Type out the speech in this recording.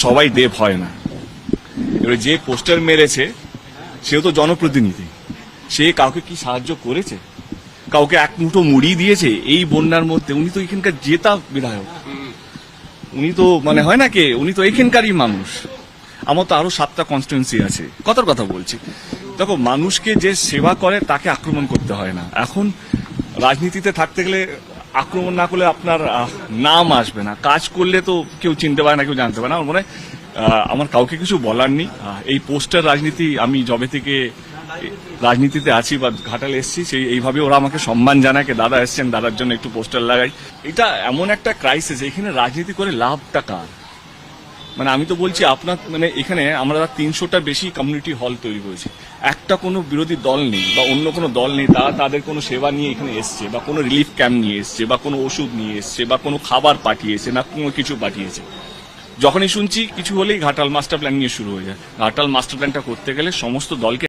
সবাই দেব হয় না। এবারে যে পোস্টার মেরেছে সেও তো জনপ্রতিনিধি, সে কাউকে কি সাহায্য করেছে? কাউকে এক মুঠো মুড়ি দিয়েছে এই বন্যার মধ্যে? উনি তো এখানকার জেতা বিধায়ক, উনি তো মানে হয় না কে, উনি তো এখানকারই মানুষ। আমার তো আরো 7টা কনস্টিটুয়েন্সি আছে, কথার কথা বলছি। দেখো, মানুষকে যে সেবা করে তাকে আক্রমণ করতে হয় না। এখন রাজনীতিতে থাকতে গেলে আক্রমণ না করলে আপনার নাম আসবে না, কাজ করলে তো কেউ চিনতে পারে না, কেউ জানতে পারে না। আমার মনে হয় আমার কাউকে কিছু বলার নেই। এই পোস্টার রাজনীতি, আমি যবে থেকে রাজনীতিতে আছি বা ঘাটালে এসেছি, সেই এইভাবে ওরা আমাকে সম্মান জানায়, দাদা এসছেন, দাদার জন্য একটু পোস্টার লাগাই। এটা এমন একটা ক্রাইসিস, এখানে রাজনীতি করে লাভটা কার? মানে আমি তো বলছি আপনার, মানে এখানে আমরা 300টা বেশি কমিউনিটি হল তৈরি করেছি, একটা কোনো বিরোধী দল নেই বা অন্য কোনো দল নেই তারা তাদের কোনো সেবা নিয়ে এখানে এসছে, বা কোনো রিলিফ ক্যাম্প নিয়ে এসছে, বা কোনো ওষুধ নিয়ে এসছে, বা কোনো খাবার পাঠিয়েছে, না কোনো কিছু পাঠিয়েছে। যখনই শুনছি কিছু হলেই ঘাটাল মাস্টার প্ল্যান নিয়ে শুরু হয়ে যায়। ঘাটাল মাস্টার প্ল্যানটা করতে গেলে সমস্ত দলকে